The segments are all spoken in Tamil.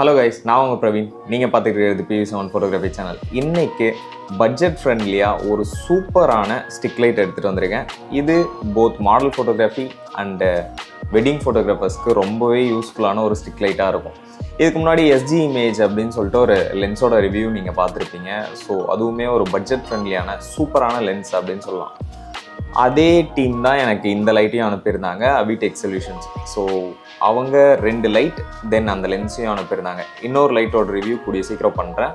ஹலோ கைஸ், நான் உங்கள் பிரவீன். நீங்கள் பார்த்துட்டு இருக்கிறது PV7 ஃபோட்டோகிராஃபி சேனல். இன்றைக்கி பட்ஜெட் ஃப்ரெண்ட்லியாக ஒரு சூப்பரான ஸ்டிக் லைட் எடுத்துகிட்டு வந்திருக்கேன். இது both model photography and wedding ஃபோட்டோகிராஃபர்ஸ்க்கு ரொம்பவே யூஸ்ஃபுல்லான ஒரு ஸ்டிக் லைட்டாக இருக்கும். இதுக்கு முன்னாடி SG இமேஜ் அப்படின்னு சொல்லிட்டு ஒரு லென்ஸோட ரிவ்யூ நீங்கள் பார்த்துருப்பீங்க. ஸோ அதுவுமே ஒரு பட்ஜெட் ஃப்ரெண்ட்லியான சூப்பரான லென்ஸ் அப்படின்னு சொல்லலாம். அதே டீம் தான் எனக்கு இந்த லைட்டையும் அனுப்பியிருந்தாங்க, அவிடெக் சொல்யூஷன்ஸ். ஸோ அவங்க 2 லைட் தென் அந்த லென்ஸையும் அனுப்பியிருந்தாங்க. இன்னொரு லைட்டோட ரிவ்யூ கூடிய சீக்கிரம் பண்ணுறேன்.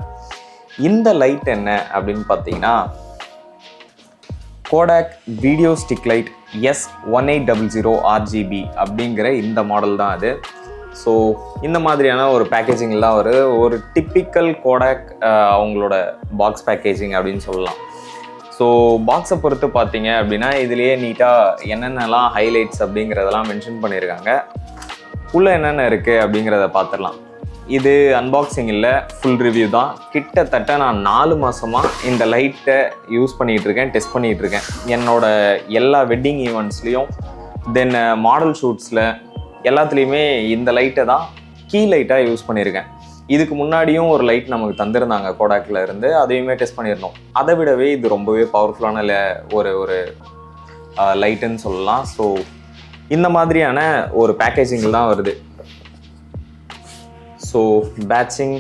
இந்த லைட் என்ன அப்படின்னு பார்த்தீங்கன்னா, Kotak video stick light S1800 RGB அப்படிங்கிற இந்த மாடல் தான் அது. ஸோ இந்த மாதிரியான ஒரு பேக்கேஜிங்லாம் ஒரு டிப்பிக்கல் கோடாக் அவங்களோட பாக்ஸ் பேக்கேஜிங் அப்படின்னு சொல்லலாம். ஸோ பாக்ஸை பொறுத்து பார்த்தீங்க அப்படின்னா, இதுலேயே நீட்டாக என்னென்னலாம் ஹைலைட்ஸ் அப்படிங்கிறதெல்லாம் மென்ஷன் பண்ணியிருக்காங்க. உள்ளே என்னென்ன இருக்குது அப்படிங்கிறத பார்த்துடலாம். இது அன்பாக்சிங் இல்லை, ஃபுல் ரிவ்யூ தான். கிட்டத்தட்ட நான் 4 மாதமாக இந்த லைட்டை யூஸ் பண்ணிகிட்ருக்கேன், டெஸ்ட் பண்ணிகிட்ருக்கேன். என்னோட எல்லா வெட்டிங் ஈவெண்ட்ஸ்லேயும் தென் மாடல் ஷூட்ஸில் எல்லாத்துலேயுமே இந்த லைட்டை தான் கீ லைட்டாக யூஸ் பண்ணியிருக்கேன். இதுக்கு முன்னாடியும் ஒரு லைட் நமக்கு தந்திருந்தாங்க கோடாக்கில் இருந்து, அதையுமே டெஸ்ட் பண்ணியிருந்தோம். அதை விடவே இது ரொம்பவே பவர்ஃபுல்லான ஒரு லைட்டுன்னு சொல்லலாம். ஸோ இந்த மாதிரியான ஒரு பேக்கேஜிங்கில் தான் வருது. ஸோ பேட்சிங்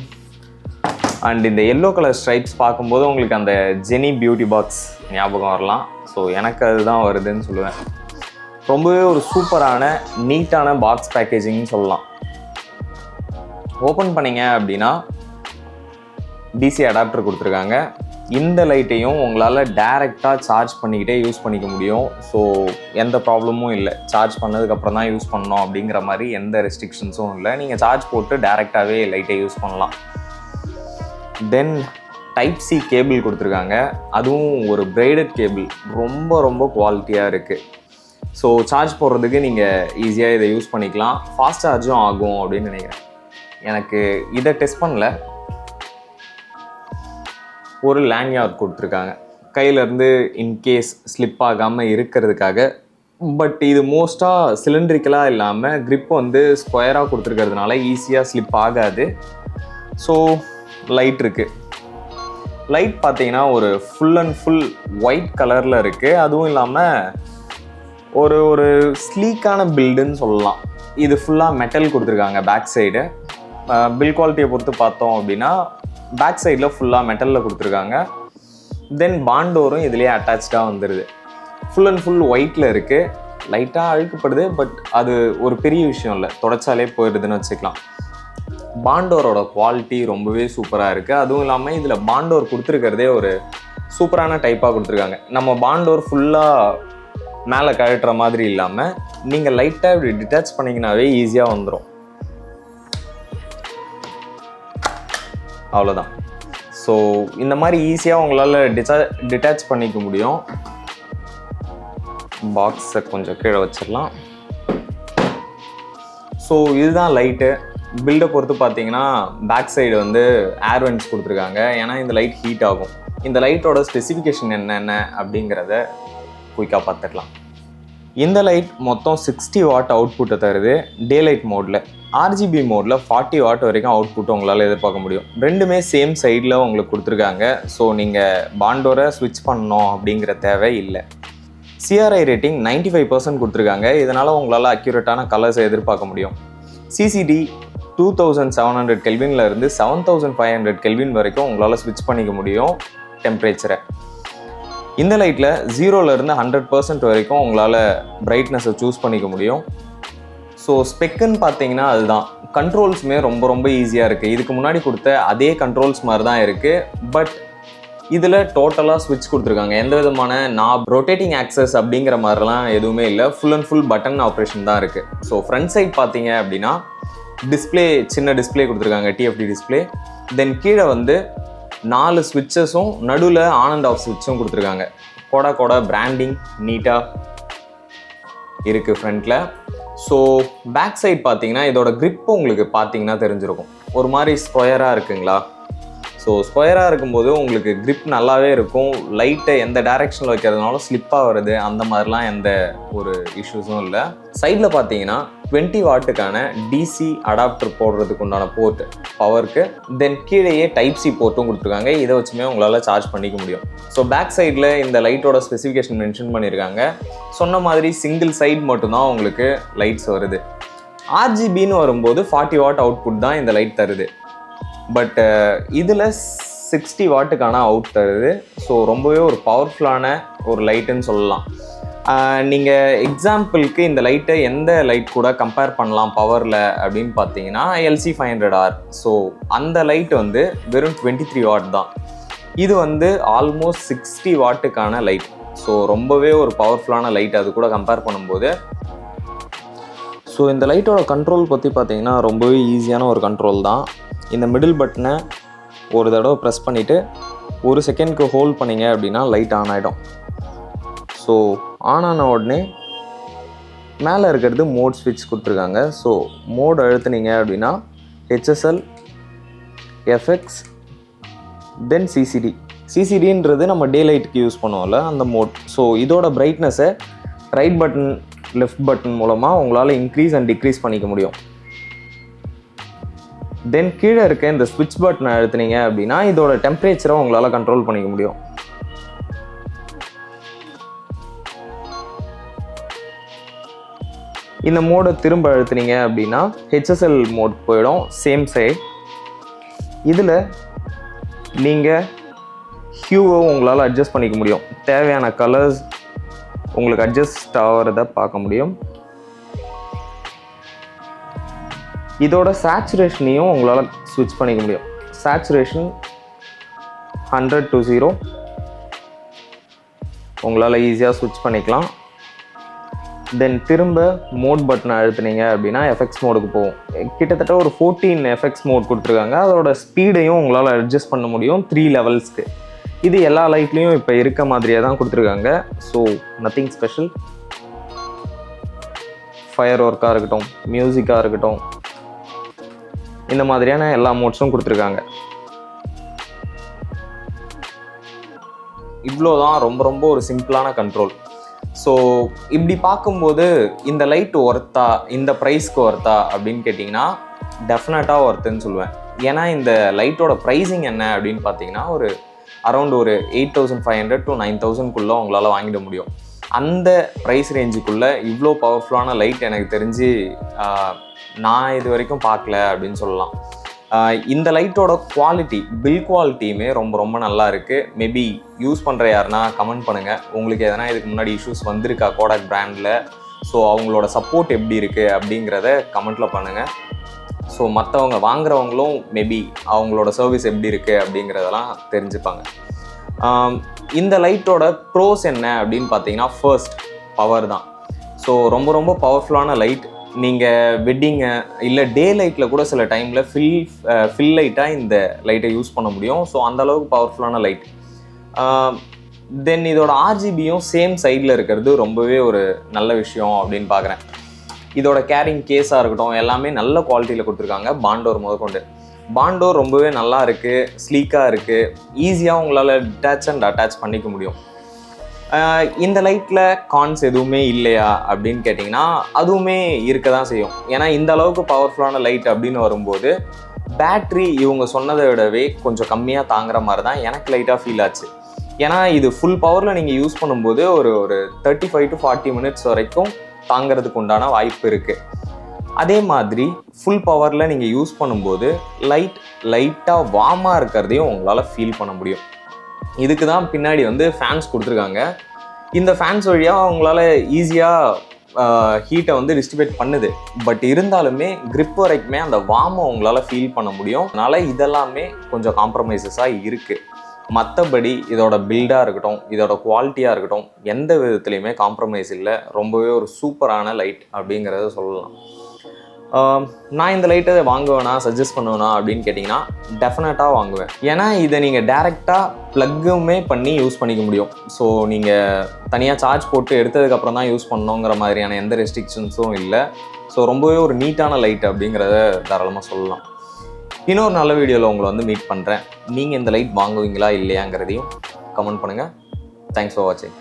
அண்ட் இந்த எல்லோ கலர் ஸ்ட்ரைப்ஸ் பார்க்கும்போது உங்களுக்கு அந்த ஜெனி பியூட்டி பாக்ஸ் ஞாபகம் வரலாம். ஸோ எனக்கு அதுதான் வருதுன்னு சொல்லுவேன். ரொம்பவே ஒரு சூப்பரான நீட்டான பாக்ஸ் பேக்கேஜிங்னு சொல்லலாம். ஓப்பன் பண்ணிங்க அப்படின்னா DC அடாப்டர் கொடுத்துருக்காங்க. இந்த லைட்டையும் உங்களால் டைரெக்டாக சார்ஜ் பண்ணிக்கிட்டே யூஸ் பண்ணிக்க முடியும். ஸோ எந்த ப்ராப்ளமும் இல்லை. சார்ஜ் பண்ணதுக்கப்புறம் தான் யூஸ் பண்ணணும் அப்படிங்கிற மாதிரி எந்த ரெஸ்ட்ரிக்ஷன்ஸும் இல்லை. நீங்கள் சார்ஜ் போட்டு டைரெக்டாகவே லைட்டை யூஸ் பண்ணலாம். தென் Type-C கேபிள் கொடுத்துருக்காங்க. அதுவும் ஒரு பிரைடட் கேபிள், ரொம்ப குவாலிட்டியாக இருக்குது. ஸோ சார்ஜ் போடுறதுக்கு நீங்கள் ஈஸியாக இதை யூஸ் பண்ணிக்கலாம். ஃபாஸ்ட் சார்ஜும் ஆகும் அப்படின்னு நினைக்கிறேன். எனக்கு இதை டெஸ்ட் பண்ணல. ஒரு லேண்ட்யார்ட் கொடுத்துருக்காங்க கையிலேருந்து இன்கேஸ் ஸ்லிப் ஆகாமல் இருக்கிறதுக்காக. பட் இது மோஸ்ட்டாக சிலிண்ட்ரிக்கலாக இல்லாமல் grip வந்து ஸ்கொயராக கொடுத்துருக்கிறதுனால ஈஸியாக ஸ்லிப் ஆகாது. ஸோ லைட் இருக்குது. லைட் பார்த்தீங்கன்னா ஒரு ஃபுல் அண்ட் ஃபுல் ஒயிட் கலரில் இருக்குது. அதுவும் இல்லாமல் ஒரு ஸ்லீக்கான பில்டுன்னு சொல்லலாம். இது ஃபுல்லாக மெட்டல் கொடுத்துருக்காங்க. பேக் சைடு பில் குவாலிட்டியை பொறுத்து பார்த்தோம் அப்படின்னா பேக் சைடில் ஃபுல்லாக மெட்டலில் கொடுத்துருக்காங்க. தென் பாண்டோரும் இதுலேயே அட்டாச்சாக வந்துடுது. ஃபுல் அண்ட் ஃபுல் ஒயிட்டில் இருக்குது. லைட்டாக அழுக்கப்படுது, பட் அது ஒரு பெரிய விஷயம் இல்லை, தொடச்சாலே போயிடுதுன்னு வச்சுக்கலாம். பாண்டோரோட குவாலிட்டி ரொம்பவே சூப்பராக இருக்குது. அதுவும் இல்லாமல் இதில் பாண்டோர் கொடுத்துருக்கிறதே ஒரு சூப்பரான டைப்பாக கொடுத்துருக்காங்க. நம்ம பாண்டோர் ஃபுல்லாக மேலே கழட்டுற மாதிரி இல்லாமல் நீங்கள் லைட்டாக இப்படி டிட்டாச் பண்ணிங்கனாவே ஈஸியாக வந்துடும். அவ்வளோதான். ஸோ இந்த மாதிரி ஈஸியாக உங்களால் டிட்டாச் பண்ணிக்க முடியும். பாக்ஸை கொஞ்சம் கீழே வச்சிடலாம். ஸோ இதுதான் லைட்டு. பில்டை பொறுத்து பார்த்தீங்கன்னா பேக் சைடு வந்து ஏர் வென்ட்ஸ் கொடுத்துருக்காங்க. ஏன்னா இந்த லைட் ஹீட் ஆகும். இந்த லைட்டோட ஸ்பெசிஃபிகேஷன் என்னென்ன அப்படிங்கிறத குயிக்காக பார்த்துக்கலாம். இந்த லைட் மொத்தம் 60 வாட் அவுட்புட்டை தருது டே லைட் மோடில். RGB மோடில் 40 வாட் வரைக்கும் அவுட்புட் உங்களால் எதிர்பார்க்க முடியும். ரெண்டுமே சேம் சைடில் உங்களுக்கு கொடுத்துருக்காங்க. ஸோ நீங்கள் பாண்டோரை ஸ்விட்ச் பண்ணணும் அப்படிங்கிற தேவை இல்லை. CRI ரேட்டிங் 95% கொடுத்துருக்காங்க. இதனால் உங்களால் அக்யூரேட்டான கலர்ஸை எதிர்பார்க்க முடியும். CCD 2700 கெல்வின்ல இருந்து 7500 கெல்வின் வரைக்கும் உங்களால் ஸ்விட்ச் பண்ணிக்க முடியும் டெம்பரேச்சரை. இந்த லைட்டில் 0லேருந்து 100% வரைக்கும் உங்களால் பிரைட்னஸை சூஸ் பண்ணிக்க முடியும். ஸோ ஸ்பெக்குன்னு பார்த்தீங்கன்னா அதுதான். கண்ட்ரோல்ஸுமே ரொம்ப ஈஸியாக இருக்குது. இதுக்கு முன்னாடி கொடுத்த அதே கண்ட்ரோல்ஸ் மாதிரி தான் இருக்குது. பட் இதில் டோட்டலாக ஸ்விட்ச் கொடுத்துருக்காங்க. எந்த விதமான ரொட்டேட்டிங் ஆக்சஸ் அப்படிங்கிற மாதிரிலாம் எதுவுமே இல்லை. Full and full button operation தான் இருக்குது. ஸோ ஃப்ரண்ட் சைட் பார்த்தீங்க அப்படின்னா டிஸ்பிளே, சின்ன டிஸ்பிளே கொடுத்துருக்காங்க, TFT டிஸ்பிளே. தென் கீழே வந்து 4 ஸ்விட்சஸும் நடுவில் ஆன் அண்ட் ஆஃப் ஸ்விட்சும் கொடுத்துருக்காங்க. கோடாக்கோட பிராண்டிங் நீட்டாக இருக்குது ஃப்ரண்ட்டில். ஸோ பேக் சைட் பார்த்தீங்கன்னா இதோட grip உங்களுக்கு பார்த்தீங்கன்னா தெரிஞ்சிருக்கும். ஒரு மாதிரி ஸ்கொயராக இருக்குங்களா? ஸோ ஸ்கொயராக இருக்கும்போது உங்களுக்கு grip நல்லாவே இருக்கும். லைட்டை எந்த டைரெக்ஷனில் வைக்கிறதுனாலும் ஸ்லிப்பாக வருது அந்த மாதிரிலாம் எந்த ஒரு இஷ்யூஸும் இல்லை. சைடில் பார்த்தீங்கன்னா 20 வாட்டுக்கான டிசி அடாப்டர் போடுறதுக்கு உண்டான போர்ட் பவருக்கு, தென் கீழேயே டைப் சி போர்ட்டும் கொடுத்துருக்காங்க. இதை வச்சுமே உங்களால் சார்ஜ் பண்ணிக்க முடியும். ஸோ பேக் சைடில் இந்த லைட்டோட ஸ்பெசிஃபிகேஷன் மென்ஷன் பண்ணியிருக்காங்க. சொன்ன மாதிரி சிங்கிள் சைடு மட்டும்தான் உங்களுக்கு லைட்ஸ் வருது. ஆர்ஜிபின்னு வரும்போது 40 வாட் அவுட்புட் தான் இந்த லைட் தருது. பட் இதில் 60 வாட்டுக்கான அவுட் தருது. ஸோ ரொம்பவே ஒரு பவர்ஃபுல்லான ஒரு லைட்டுன்னு சொல்லலாம். நீங்கள் எக்ஸாம்பிளுக்கு இந்த லைட்டை எந்த லைட் கூட கம்பேர் பண்ணலாம் பவரில் அப்படின்னு பார்த்தீங்கன்னா LC 500R. ஸோ அந்த லைட் வந்து வெறும் 23 வாட் தான். இது வந்து ஆல்மோஸ்ட் 60 வாட்டுக்கான லைட். ஸோ ரொம்பவே ஒரு பவர்ஃபுல்லான லைட் அது கூட கம்பேர் பண்ணும்போது. ஸோ இந்த லைட்டோட கண்ட்ரோல் பற்றி பார்த்தீங்கன்னா ரொம்பவே ஈஸியான ஒரு கண்ட்ரோல் தான். இந்த மிடில் பட்டனை ஒரு தடவை ப்ரெஸ் பண்ணிவிட்டு 1 செகண்ட்க்கு ஹோல்ட் பண்ணிங்க அப்படின்னா லைட் ஆன் ஆகிடும். ஸோ ஆன் ஆன உடனே மேலே இருக்கிறது மோட் ஸ்விட்ச் கொடுத்துருக்காங்க. ஸோ மோட் அழுத்துனீங்க அப்படின்னா HSL, FX, தென் CCD. CCDன்றது நம்ம டே லைட்டுக்கு யூஸ் பண்ணுவோம்ல அந்த மோட். ஸோ இதோட பிரைட்னஸை ரைட் பட்டன் லெஃப்ட் பட்டன் மூலமாக உங்களால் இன்க்ரீஸ் அண்ட் டிக்ரீஸ் பண்ணிக்க முடியும். தென் கீழே இருக்க இந்த ஸ்விட்ச் பட்டனை அழுத்துனீங்க அப்படின்னா இதோட டெம்பரேச்சரை உங்களால் கண்ட்ரோல் பண்ணிக்க முடியும். இந்த மோடை திரும்ப அழுத்துனீங்க அப்படின்னா HSL மோட் போயிடும், சேம் சைட். இதில் நீங்கள் ஹியூவை உங்களால் அட்ஜஸ்ட் பண்ணிக்க முடியும். தேவையான கலர்ஸ் உங்களுக்கு அட்ஜஸ்ட் ஆகிறத பார்க்க முடியும். இதோட சேச்சுரேஷனையும் உங்களால் ஸ்விட்ச் பண்ணிக்க முடியும். சேச்சுரேஷன் 100 to 0 உங்களால் ஈஸியாக ஸ்விட்ச் பண்ணிக்கலாம். தென் திரும்ப மோட் பட்டனை அழுத்துனீங்க அப்படின்னா எஃப்எக்ஸ் மோடுக்கு போகும். கிட்டத்தட்ட ஒரு 14 எஃப்எக்ஸ் மோட் கொடுத்துருக்காங்க. அதோட ஸ்பீடையும் உங்களால் அட்ஜஸ்ட் பண்ண முடியும் 3 லெவல்ஸ்க்கு. இது எல்லா லைட்லேயும் இப்போ இருக்க மாதிரியே தான் கொடுத்துருக்காங்க. So nothing special. ஃபயர் ஒர்க்காக இருக்கட்டும், மியூசிக்காக இருக்கட்டும், இந்த மாதிரியான எல்லா மோட்ஸும் கொடுத்துருக்காங்க. இவ்வளோதான் ரொம்ப ஒரு சிம்பிளான கண்ட்ரோல். ஸோ இப்படி பார்க்கும்போது இந்த லைட் ஒர்த்தா, இந்த ப்ரைஸ்க்கு ஒர்த்தா அப்படின்னு கேட்டிங்கன்னா டெஃபினட்டாக ஒர்த்துன்னு சொல்லுவேன். ஏன்னா இந்த லைட்டோட ப்ரைஸிங் என்ன அப்படின்னு பார்த்தீங்கன்னா ஒரு அரௌண்ட் ஒரு 8500 to 9000 உங்களால் வாங்கிட முடியும். அந்த ப்ரைஸ் ரேஞ்சுக்குள்ளே இவ்வளோ பவர்ஃபுல்லான லைட் எனக்கு தெரிஞ்சு நான் இது வரைக்கும் பார்க்கல அப்படின்னு சொல்லலாம். இந்த லைட்டோட குவாலிட்டி, பில் குவாலிட்டியுமே ரொம்ப நல்லா இருக்குது. மேபி யூஸ் பண்ணுற யாருன்னா கமெண்ட் பண்ணுங்கள். உங்களுக்கு எதனா இதுக்கு முன்னாடி இஷ்யூஸ் வந்திருக்கா கோடாக் பிராண்டில்? ஸோ அவங்களோட சப்போர்ட் எப்படி இருக்குது அப்படிங்கிறத கமெண்ட்டில் பண்ணுங்கள். ஸோ மற்றவங்க வாங்குறவங்களும் மேபி அவங்களோட சர்வீஸ் எப்படி இருக்குது அப்படிங்கிறதெல்லாம் தெரிஞ்சுப்பாங்க. இந்த லைட்டோட ப்ரோஸ் என்ன அப்படின்னு பார்த்தீங்கன்னா ஃபர்ஸ்ட் பவர் தான். ஸோ ரொம்ப பவர்ஃபுல்லான லைட். நீங்கள் வெட்டிங்கு இல்லை டே லைட்டில் கூட சில டைமில் ஃபில் லைட்டாக இந்த லைட்டை யூஸ் பண்ண முடியும். ஸோ அந்தளவுக்கு பவர்ஃபுல்லான லைட். தென் இதோட ஆர்ஜிபியும் சேம் சைடில் இருக்கிறது ரொம்பவே ஒரு நல்ல விஷயம் அப்படின்னு பார்க்குறேன். இதோட கேரிங் கேஸாக இருக்கட்டும் எல்லாமே நல்ல குவாலிட்டியில் கொடுத்துருக்காங்க. பாண்டோர் முதற்கொண்டு பாண்டோர் ரொம்பவே நல்லா இருக்குது, ஸ்லீக்காக இருக்குது. ஈஸியாக உங்களால் டிட்டாச் அண்ட் அட்டாச் பண்ணிக்க முடியும். இந்த லைட்டில் கான்ஸ் எதுவுமே இல்லையா அப்படின்னு கேட்டிங்கன்னா அதுவுமே இருக்க தான் செய்யும். ஏன்னா இந்த அளவுக்கு பவர்ஃபுல்லான லைட் அப்படின்னு வரும்போது பேட்ரி இவங்க சொன்னதை விடவே கொஞ்சம் கம்மியாக தாங்குற மாதிரி தான் எனக்கு லைட்டாக ஃபீல் ஆச்சு. ஏன்னா இது ஃபுல் பவரில் நீங்கள் யூஸ் பண்ணும்போது ஒரு 35 to 40 மினிட்ஸ் வரைக்கும் தாங்கிறதுக்கு உண்டான வாய்ப்பு இருக்குது. அதே மாதிரி ஃபுல் பவரில் நீங்கள் யூஸ் பண்ணும்போது லைட்டாக வார்மாக இருக்கிறதையும் உங்களால் ஃபீல் பண்ண முடியும். இதுக்கு தான் பின்னாடி வந்து ஃபேன்ஸ் கொடுத்துருக்காங்க. இந்த ஃபேன்ஸ் வழியாக அவங்களால ஈஸியாக ஹீட்டை வந்து டிஸ்ட்ரிபியூட் பண்ணுது. பட் இருந்தாலுமே grip வரைக்குமே அந்த வார்மை உங்களால் ஃபீல் பண்ண முடியும். அதனால் இதெல்லாமே கொஞ்சம் காம்ப்ரமைசஸாக இருக்குது. மற்றபடி இதோட பில்டாக இருக்கட்டும், இதோட குவாலிட்டியாக இருக்கட்டும், எந்த விதத்துலையுமே காம்ப்ரமைஸ் இல்லை. ரொம்பவே ஒரு சூப்பரான லைட் அப்படிங்கிறத சொல்லலாம். நான் இந்த லைட்டை வாங்குவேனா, சஜஸ்ட் பண்ணுவேனா அப்படின்னு கேட்டிங்கன்னா டெஃபினட்டாக வாங்குவேன். ஏன்னா இதை நீங்கள் டேரெக்டாக ப்ளக்குமே பண்ணி யூஸ் பண்ணிக்க முடியும். ஸோ நீங்கள் தனியாக சார்ஜ் போட்டு எடுத்ததுக்கப்புறம் தான் யூஸ் பண்ணணுங்கிற மாதிரியான எந்த ரெஸ்ட்ரிக்ஷன்ஸும் இல்லை. ஸோ ரொம்பவே ஒரு நீட்டான லைட் அப்படிங்கிறத தாராளமாக சொல்லலாம். இன்னொரு நல்ல வீடியோவில் உங்களை வந்து மீட் பண்ணுறேன். நீங்கள் இந்த லைட் வாங்குவீங்களா இல்லையாங்கிறதையும் கமெண்ட் பண்ணுங்கள். தேங்க்ஸ் ஃபார் வாட்சிங்.